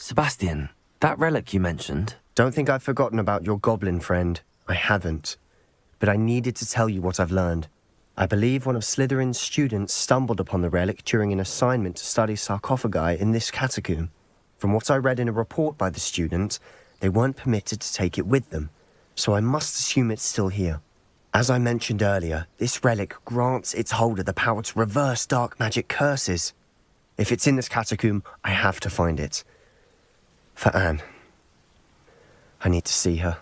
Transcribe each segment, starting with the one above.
Sebastian, that relic you mentioned... Don't think I've forgotten about your goblin friend. I haven't. But I needed to tell you what I've learned. I believe one of Slytherin's students stumbled upon the relic during an assignment to study sarcophagi in this catacomb. From what I read in a report by the student, they weren't permitted to take it with them, so I must assume it's still here. As I mentioned earlier, this relic grants its holder the power to reverse dark magic curses. If it's in this catacomb, I have to find it. For Anne. I need to see her.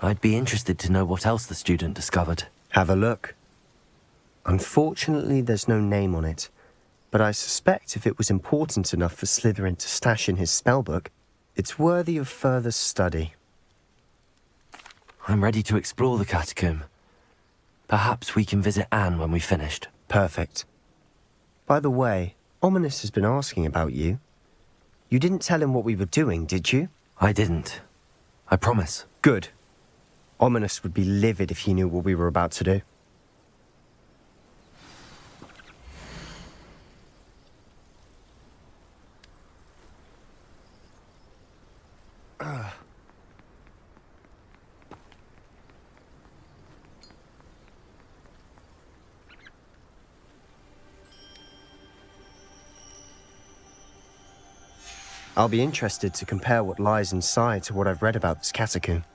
I'd be interested to know what else the student discovered. Have a look. Unfortunately, there's no name on it, but I suspect if it was important enough for Slytherin to stash in his spellbook, it's worthy of further study. I'm ready to explore the catacomb. Perhaps we can visit Anne when we've finished. Perfect. By the way, Ominous has been asking about you. You didn't tell him what we were doing, did you? I didn't. I promise. Good. Ominous would be livid if he knew what we were about to do. I'll be interested to compare what lies inside to what I've read about this catacomb.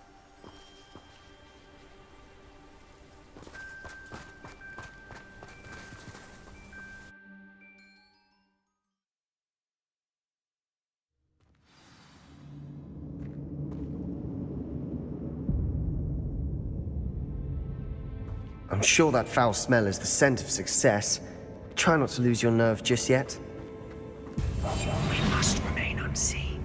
I'm sure that foul smell is the scent of success. Try not to lose your nerve just yet. We must remain unseen.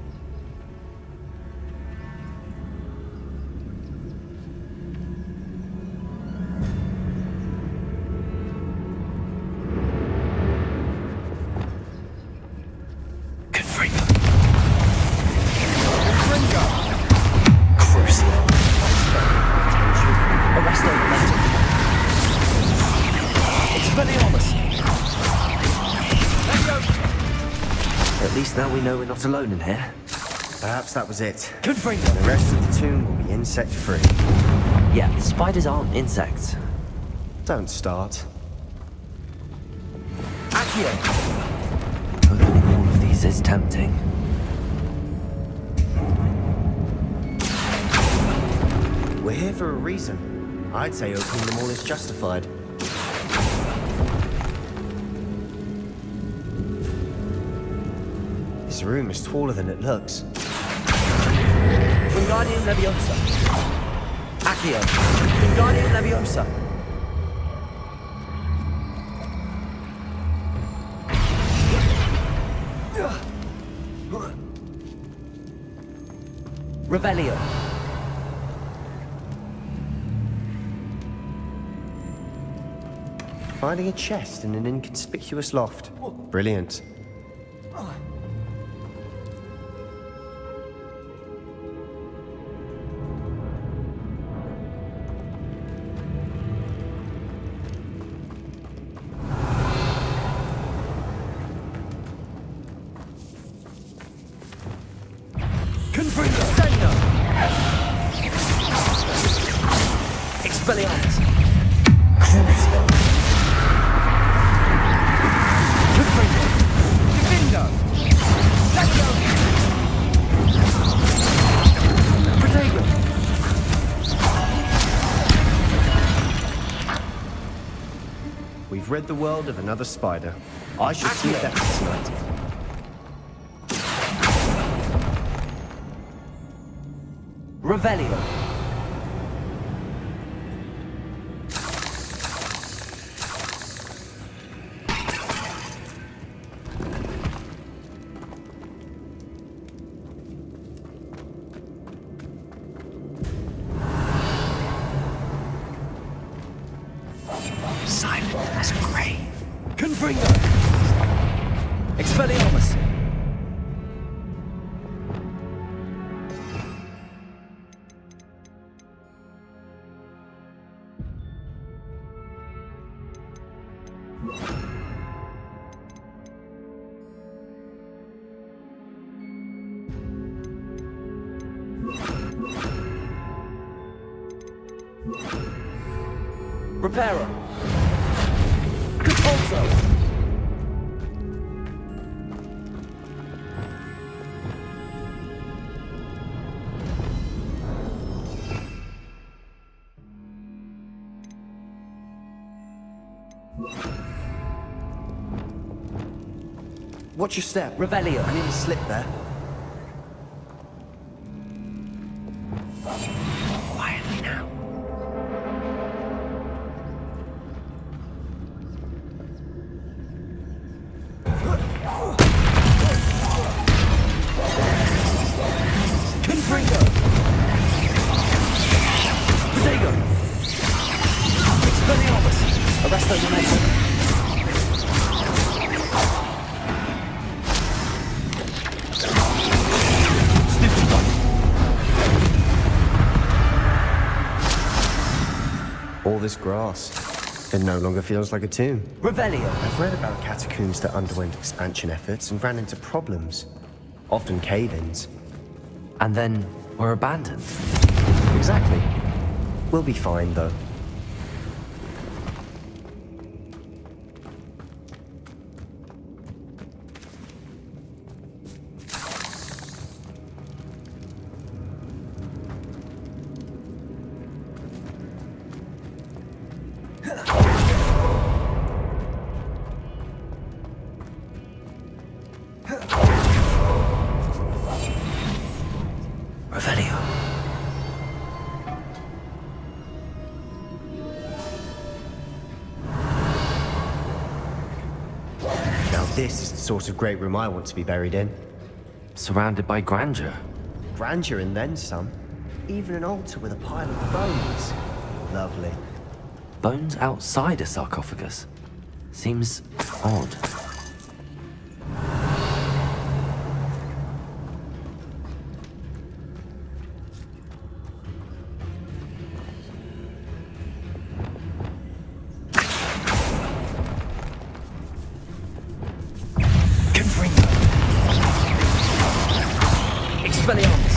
Confringo! Crucial! Arresto momentum! Expelliarmus! At least now we know we're not alone in here. Perhaps that was it. Confringo! The rest of the tomb will be insect-free. Yeah, spiders aren't insects. Don't start. Accio! Opening all of these is tempting. We're here for a reason. I'd say opening them all is justified. This room is taller than it looks. Wingardium Leviosa. Accio. Wingardium Leviosa. Revelio. Finding a chest in an inconspicuous loft. Brilliant. Confringo. Steno. Expelliarmus. Crucio. Confringo. Divindo. Steno. Protego. We've rid the world of another spider. I should sleep that tonight. Revelio. Silent as a grave. Confringo. Expelliarmus. Reparo. Compulso. Watch your step. Revelio. I nearly slipped there. Quietly now. Confringo. Protego. Expelliarmus. Arresto Momentum. All this grass. It no longer feels like a tomb. Revelio. I've read about catacombs that underwent expansion efforts and ran into problems. Often cave-ins. And then were abandoned. Exactly. We'll be fine, though. Revelio. Now this is the sort of great room I want to be buried in. Surrounded by grandeur. Grandeur and then some. Even an altar with a pile of bones. Lovely. Bones outside a sarcophagus. Seems odd. Confringo. Expelliarmus.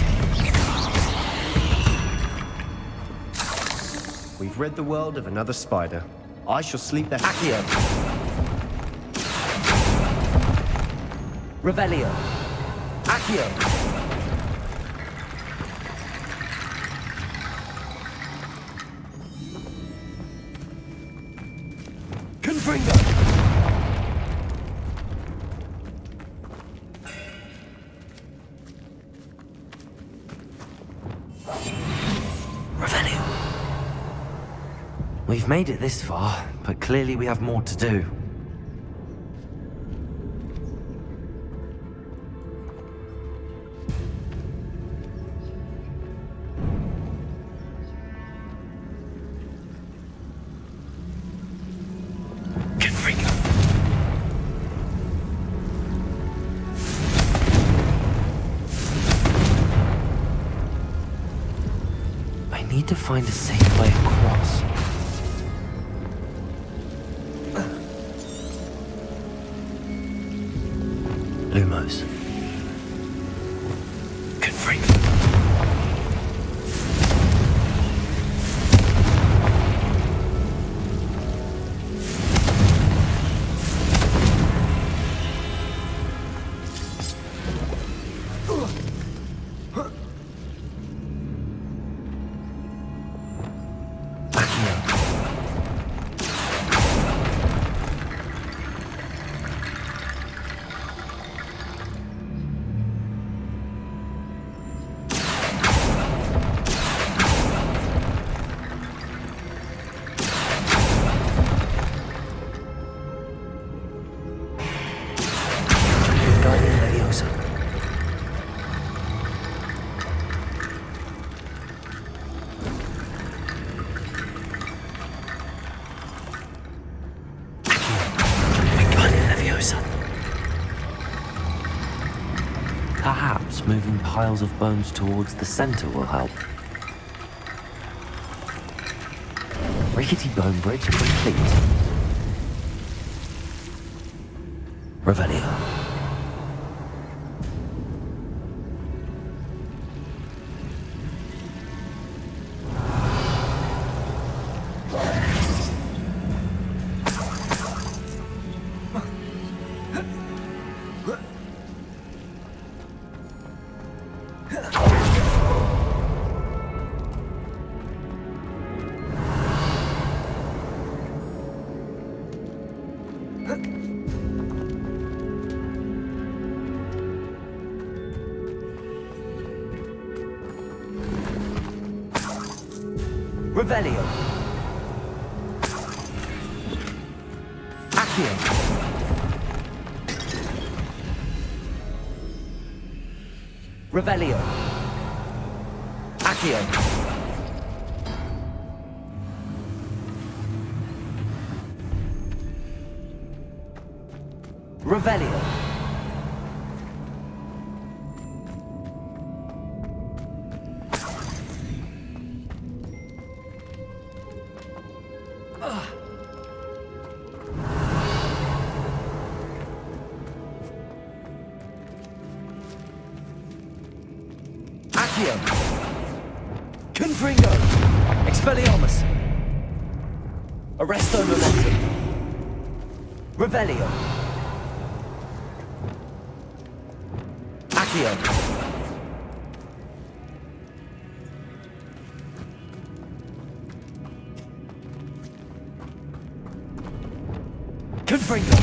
We've rid the world of another spider. I shall sleep there. Accio. Revelio. Accio. Confringo. Revelio. We've made it this far, but clearly we have more to do. Confringo. I need to find a safe way across. Lumos. Confringo. Perhaps moving piles of bones towards the center will help. Rickety bone bridge complete. Revelio. Revelio. Accio. Revelio. Accio. Revelio. Accio. Confringo. Expelliarmus. Arresto momentum. Revelio. Accio. Confringo.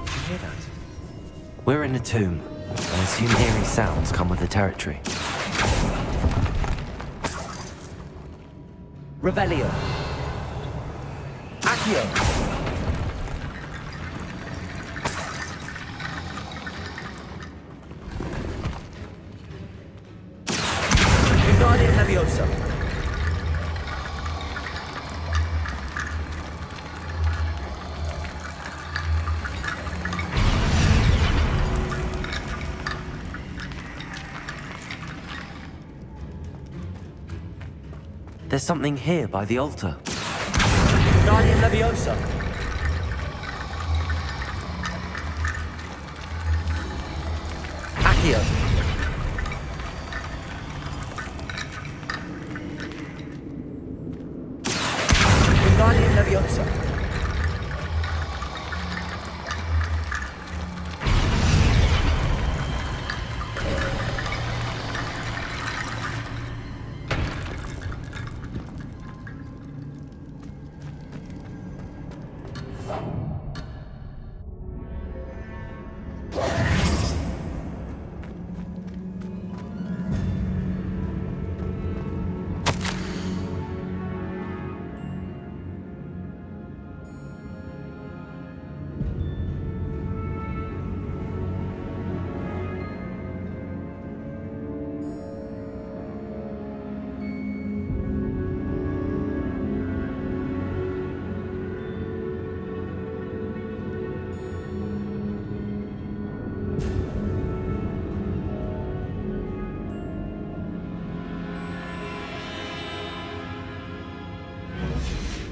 Did you hear that? We're in a tomb. I assume eerie sounds come with the territory. Revelio. Accio. Guardian Leviosa. There's something here by the altar. Guardian Leviosa. Accio. Guardian Leviosa.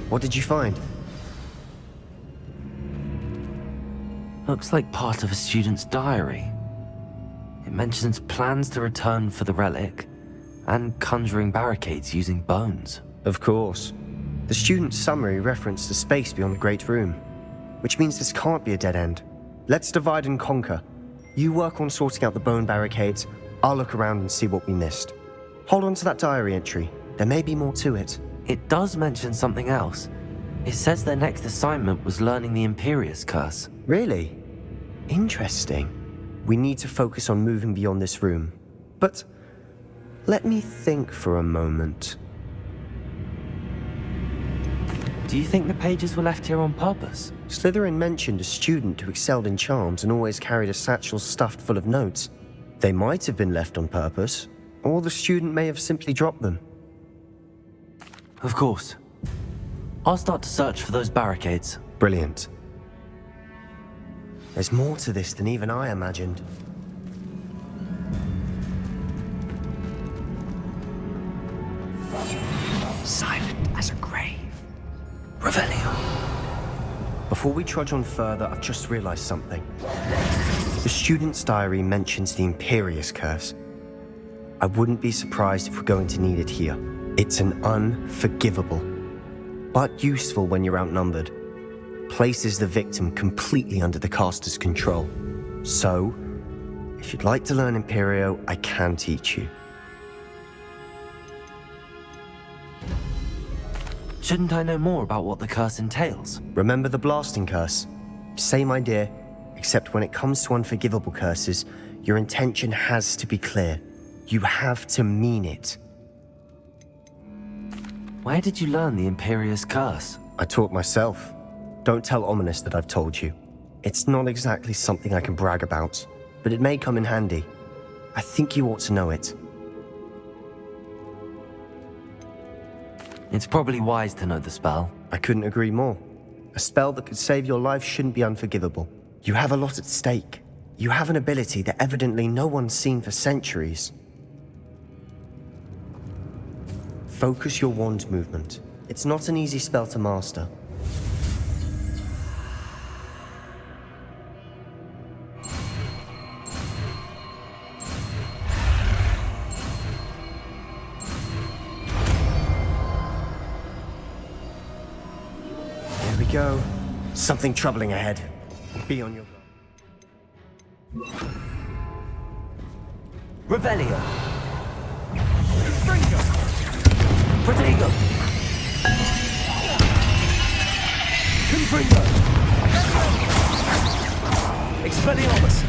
What did you find? Looks like part of a student's diary. It mentions plans to return for the relic and conjuring barricades using bones. Of course. The student's summary referenced a space beyond the Great Room, which means this can't be a dead end. Let's divide and conquer. You work on sorting out the bone barricades, I'll look around and see what we missed. Hold on to that diary entry. There may be more to it. It does mention something else. It says their next assignment was learning the Imperius Curse. Really? Interesting. We need to focus on moving beyond this room. But let me think for a moment. Do you think the pages were left here on purpose? Slytherin mentioned a student who excelled in charms and always carried a satchel stuffed full of notes. They might have been left on purpose, or the student may have simply dropped them. Of course. I'll start to search for those barricades. Brilliant. There's more to this than even I imagined. Silent as a grave. Revelio. Before we trudge on further, I've just realized something. The student's diary mentions the Imperius Curse. I wouldn't be surprised if we're going to need it here. It's an unforgivable, but useful when you're outnumbered. Places the victim completely under the caster's control. So, if you'd like to learn Imperio, I can teach you. Shouldn't I know more about what the curse entails? Remember the blasting curse? Same idea, except when it comes to unforgivable curses, your intention has to be clear. You have to mean it. Where did you learn the Imperious Curse? I taught myself. Don't tell Ominous that I've told you. It's not exactly something I can brag about, but it may come in handy. I think you ought to know it. It's probably wise to know the spell. I couldn't agree more. A spell that could save your life shouldn't be unforgivable. You have a lot at stake. You have an ability that evidently no one's seen for centuries. Focus your wand movement. It's not an easy spell to master. There we go. Something troubling ahead. Be on your guard. Revelio! Protego! Confringo! Expelliarmus!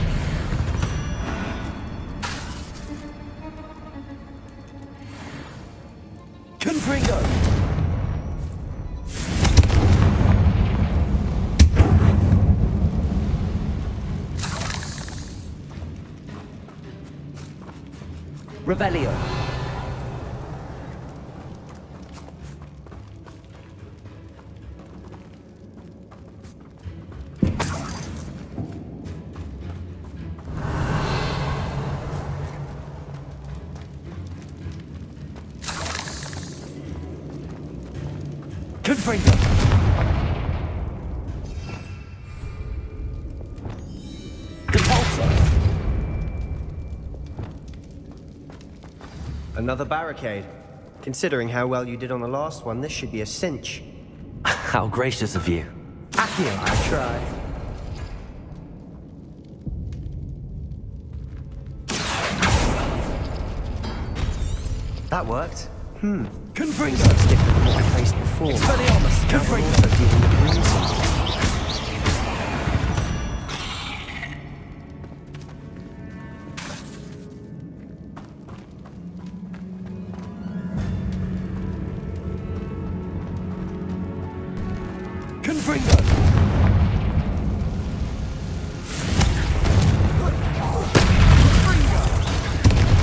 Confringo! Revelio! Confringo! Depulso! Another barricade. Considering how well you did on the last one, this should be a cinch. How gracious of you. Accio, I tried. That worked. Confringo! It's different from what I faced before. Expelliarmus! Also Confringo! dealing with reason. Confringo!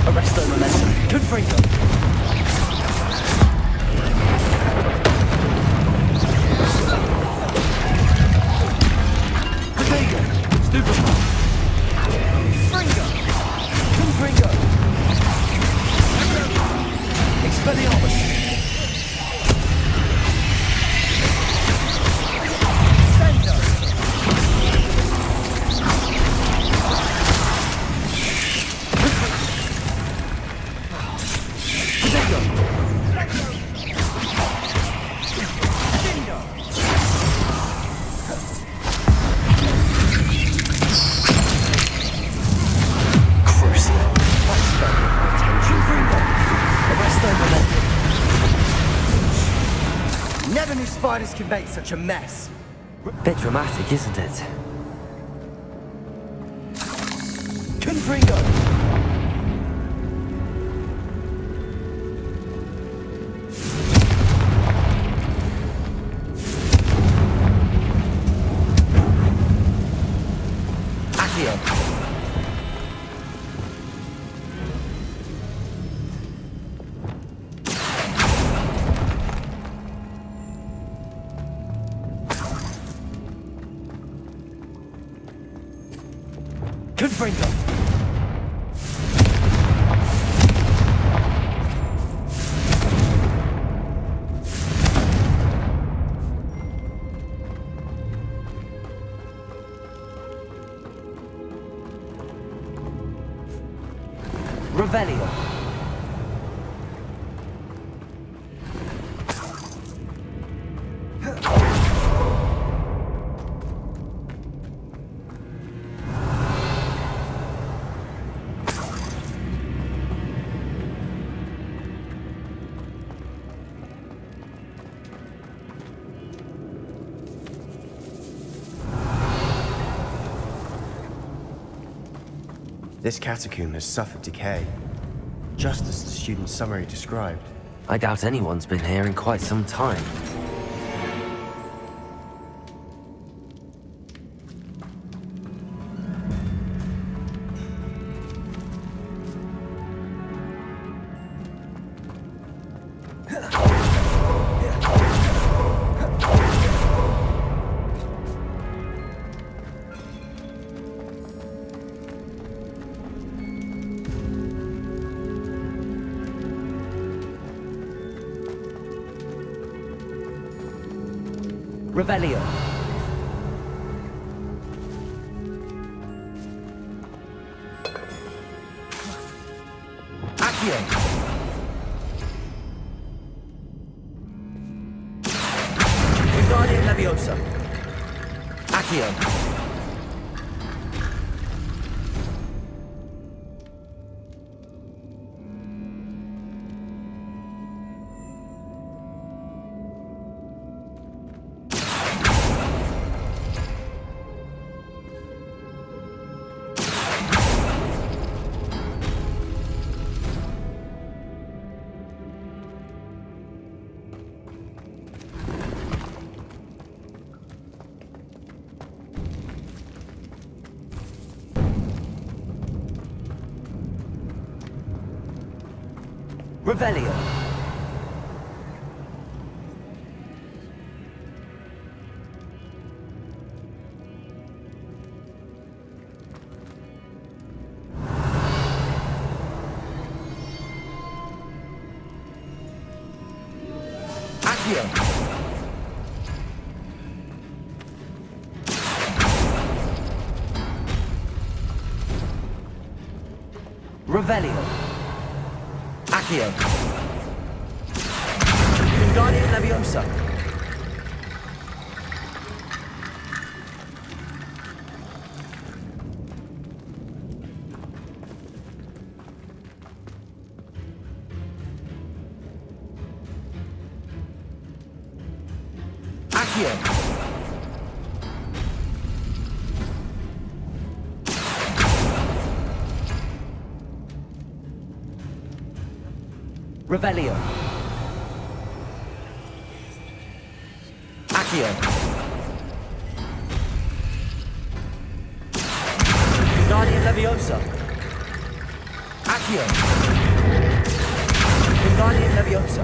Arresto momentum. Confringo! Protego! Stupefy! Confringo! Confringo! Expelliarmus! Never knew spiders could make such a mess. Bit dramatic, isn't it? Confringo! Accio! Confringo! Revelio! This catacomb has suffered decay, just as the student's summary described. I doubt anyone's been here in quite some time. Revelio. Accio. Wingardium Leviosa. Accio. Revelio. Accio. Revelio. Accio. Wingardium Leviosa. Accio. Revelio. Accio. Wingardium Leviosa. Accio. Wingardium Leviosa.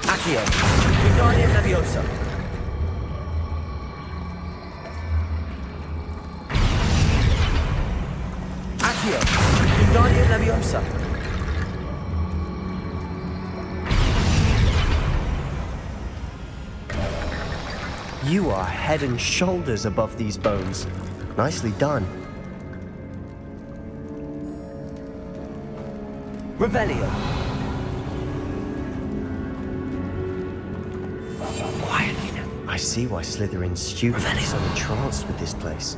Accio. Wingardium Leviosa. Accio. Wingardium Leviosa. You are head and shoulders above these bones. Nicely done. Revelio. Quietly now. I see why Slytherin's students are so entranced with this place.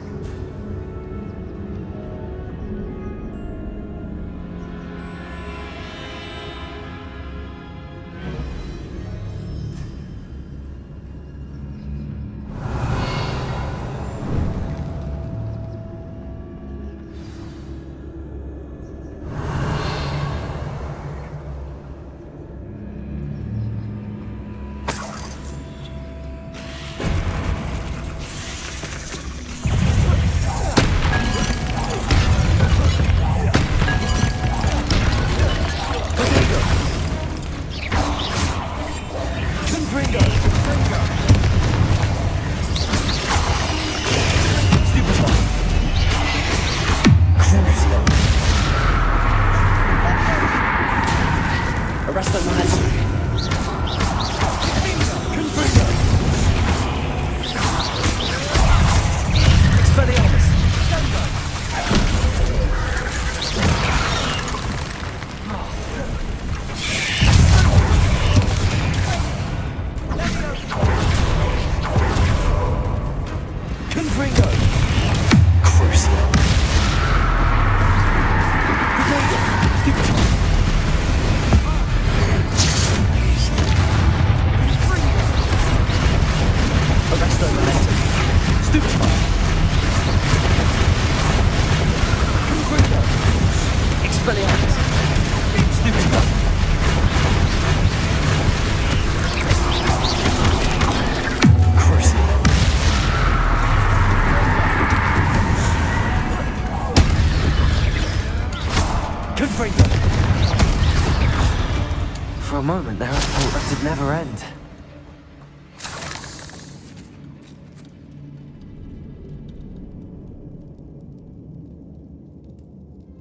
For a moment there, I thought it'd never end.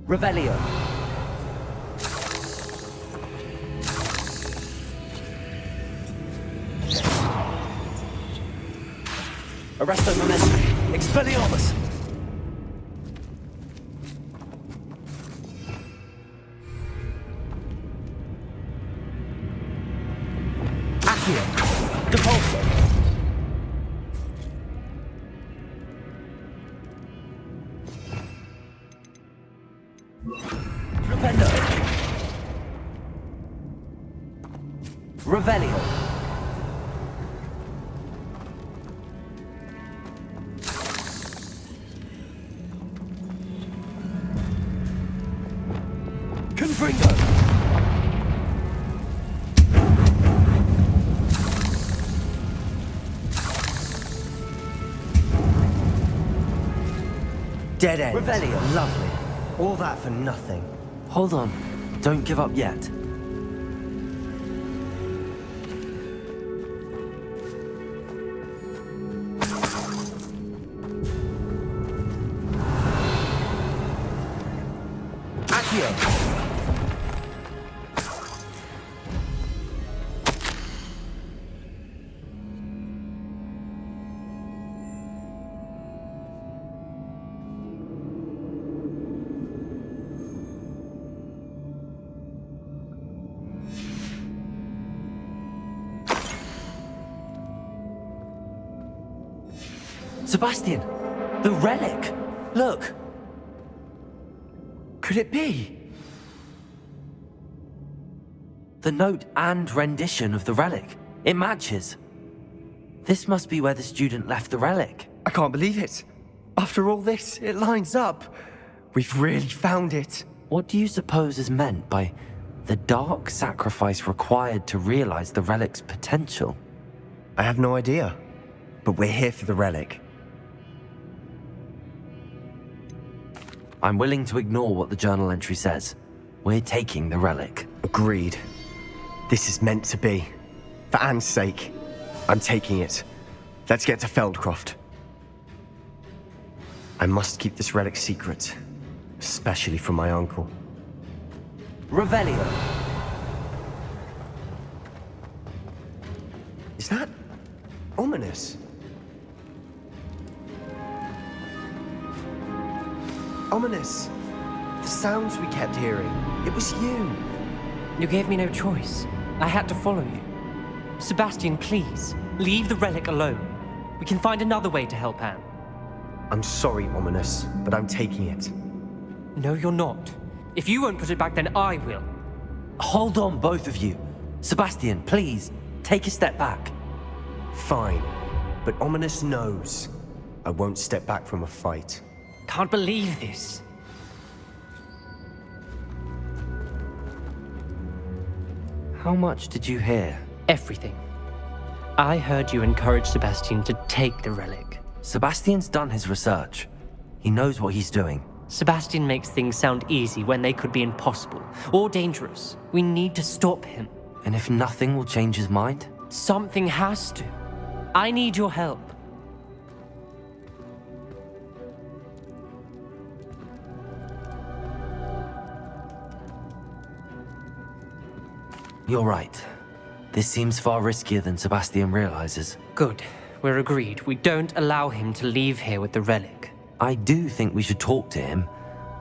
Revelio. Arresto momentum. Expelliarmus. Accio. Depulso. Flipendo. Revelio. Confringo. Dead end. Revelio. Lovely. All that for nothing. Hold on. Don't give up yet. Accio. Sebastian! The relic! Look! Could it be? The note and rendition of the relic. It matches. This must be where the student left the relic. I can't believe it. After all this, it lines up. We've really found it. What do you suppose is meant by the dark sacrifice required to realize the relic's potential? I have no idea. But we're here for the relic. I'm willing to ignore what the journal entry says. We're taking the relic. Agreed. This is meant to be. For Anne's sake, I'm taking it. Let's get to Feldcroft. I must keep this relic secret, especially from my uncle. Revelio. Is that ominous? Ominous. The sounds we kept hearing. It was you. You gave me no choice. I had to follow you. Sebastian, please, leave the relic alone. We can find another way to help Anne. I'm sorry, Ominous, but I'm taking it. No, you're not. If you won't put it back, then I will. Hold on, both of you. Sebastian, please, take a step back. Fine, but Ominous knows I won't step back from a fight. Can't believe this. How much did you hear? Everything. I heard you encourage Sebastian to take the relic. Sebastian's done his research. He knows what he's doing. Sebastian makes things sound easy when they could be impossible or dangerous. We need to stop him. And if nothing will change his mind? Something has to. I need your help. You're right. This seems far riskier than Sebastian realizes. Good. We're agreed. We don't allow him to leave here with the relic. I do think we should talk to him,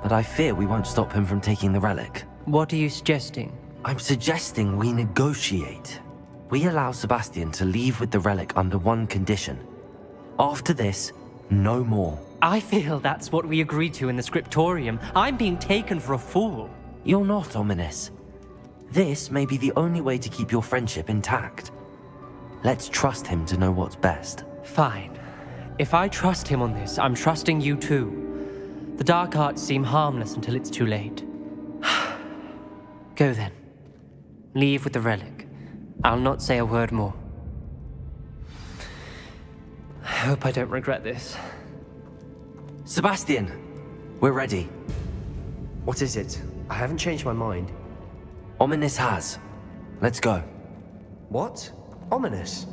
but I fear we won't stop him from taking the relic. What are you suggesting? I'm suggesting we negotiate. We allow Sebastian to leave with the relic under one condition. After this, no more. I feel that's what we agreed to in the scriptorium. I'm being taken for a fool. You're not, Ominous. This may be the only way to keep your friendship intact. Let's trust him to know what's best. Fine. If I trust him on this, I'm trusting you too. The dark arts seem harmless until it's too late. Go then. Leave with the relic. I'll not say a word more. I hope I don't regret this. Sebastian, we're ready. What is it? I haven't changed my mind. Ominous has. Let's go. What? Ominous?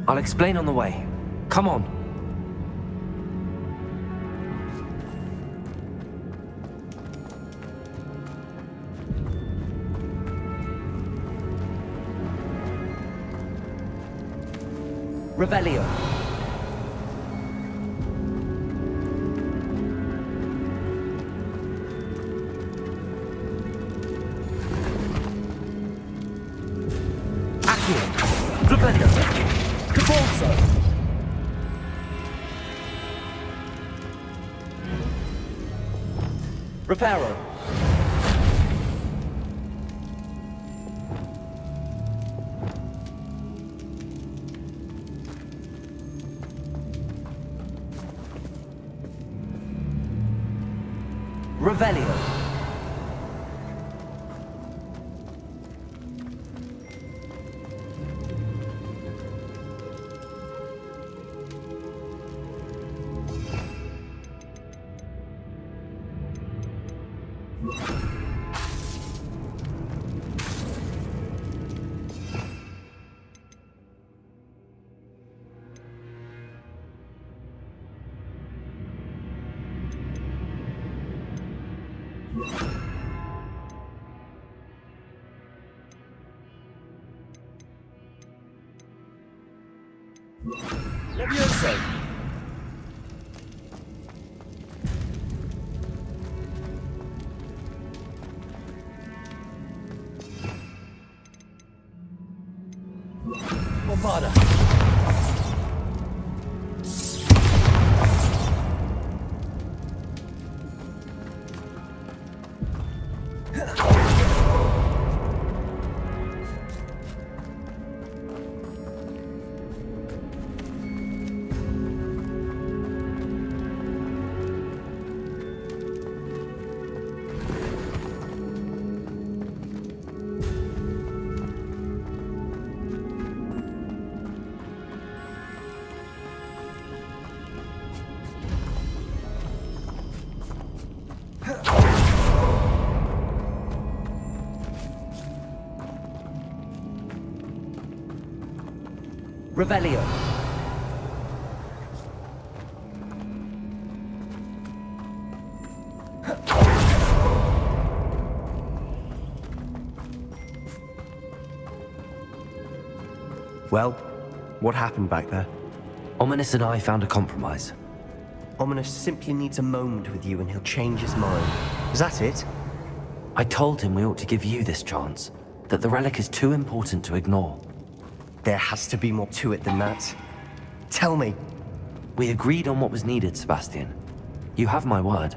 I'll explain on the way. Come on. Revelio. Accio. Flipendo. Cabolso. Reparo. Revelio. Levioso. Bombarda. Revelio. Well, what happened back there? Ominous and I found a compromise. Ominous simply needs a moment with you and he'll change his mind. Is that it? I told him we ought to give you this chance, that the relic is too important to ignore. There has to be more to it than that. Tell me. We agreed on what was needed, Sebastian. You have my word.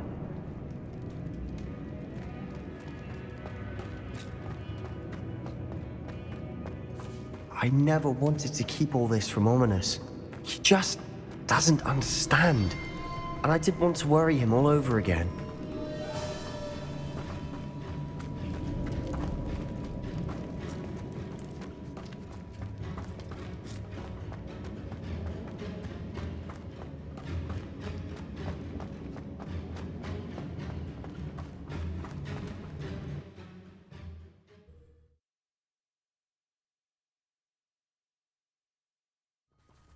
I never wanted to keep all this from Ominous. He just doesn't understand. And I didn't want to worry him all over again.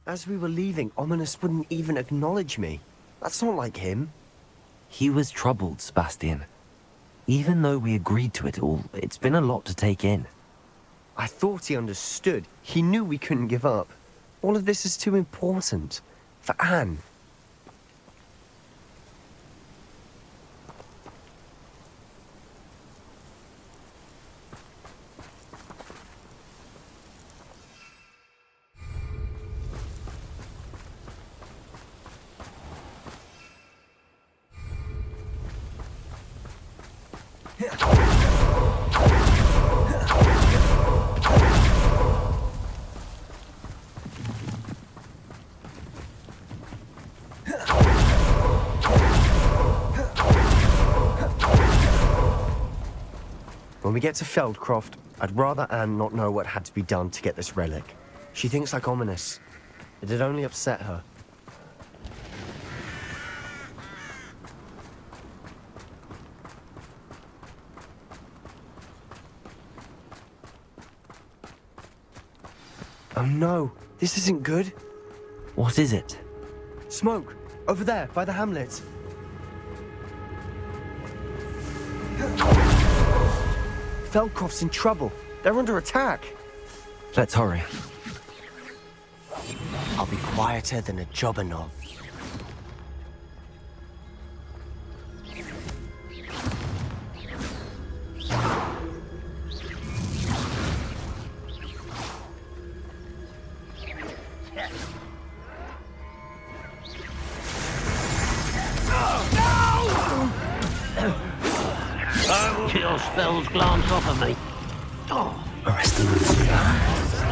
As we were leaving, Ominous wouldn't even acknowledge me. That's not like him. He was troubled, Sebastian. Even though we agreed to it all, it's been a lot to take in. I thought he understood. He knew we couldn't give up. All of this is too important. For Anne. When we get to Feldcroft, I'd rather Anne not know what had to be done to get this relic. She thinks like Ominous. It'd only upset her. Oh no, this isn't good. What is it? Smoke, over there, by the hamlet. Feldcroft's in trouble. They're under attack. Let's hurry. I'll be quieter than a jobberknoll. Your spells glance off of me. Arrest them.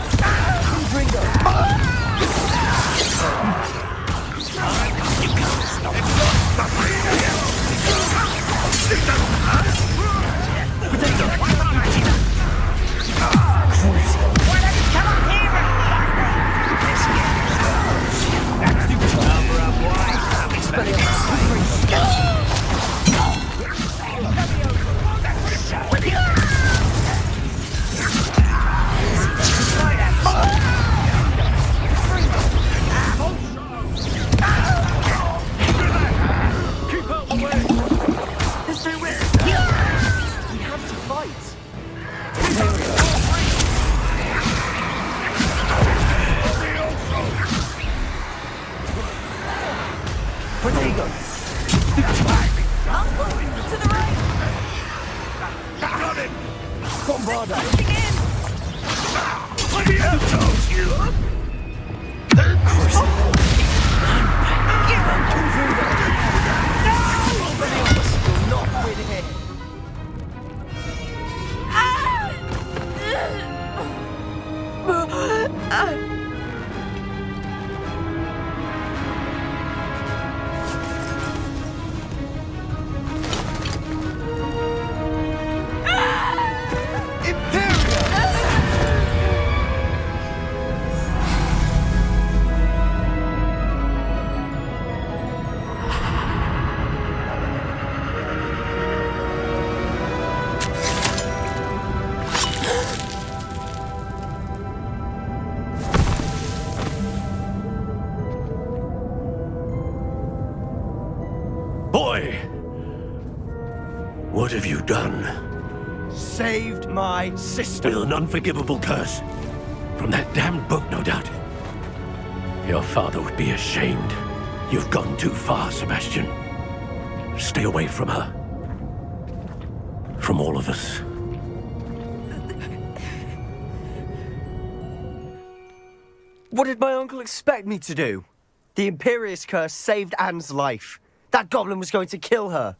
Boy! What have you done? Saved my sister. With an unforgivable curse. From that damned book, no doubt. Your father would be ashamed. You've gone too far, Sebastian. Stay away from her. From all of us. What did my uncle expect me to do? The Imperious curse saved Anne's life. That goblin was going to kill her.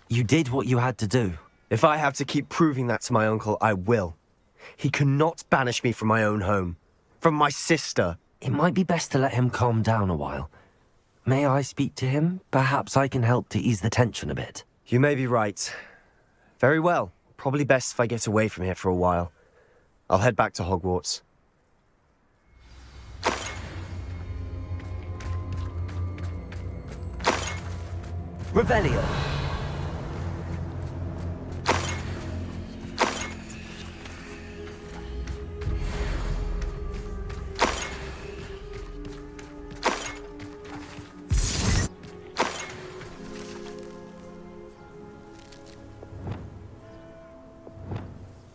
You did what you had to do. If I have to keep proving that to my uncle, I will. He cannot banish me from my own home. From my sister. It might be best to let him calm down a while. May I speak to him? Perhaps I can help to ease the tension a bit. You may be right. Very well. Probably best if I get away from here for a while. I'll head back to Hogwarts. Revelio.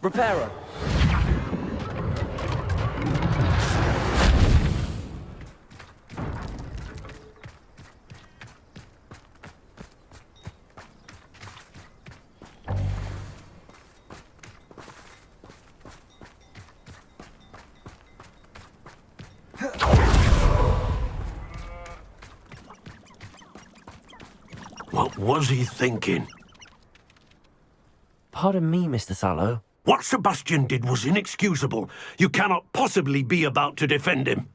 Reparo. What was he thinking? Pardon me, Mr. Sallow. What Sebastian did was inexcusable. You cannot possibly be about to defend him.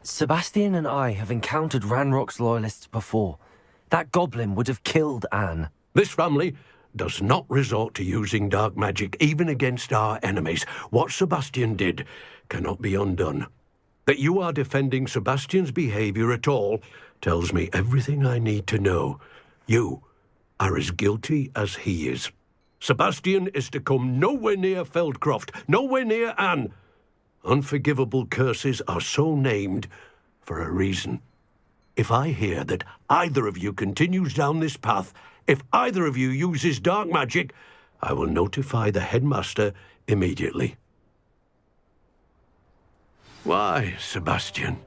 Sebastian and I have encountered Ranrock's loyalists before. That goblin would have killed Anne. This family does not resort to using dark magic even against our enemies. What Sebastian did cannot be undone. That you are defending Sebastian's behavior at all tells me everything I need to know. You are as guilty as he is. Sebastian is to come nowhere near Feldcroft, nowhere near Anne. Unforgivable curses are so named for a reason. If I hear that either of you continues down this path, if either of you uses dark magic, I will notify the headmaster immediately. Why, Sebastian?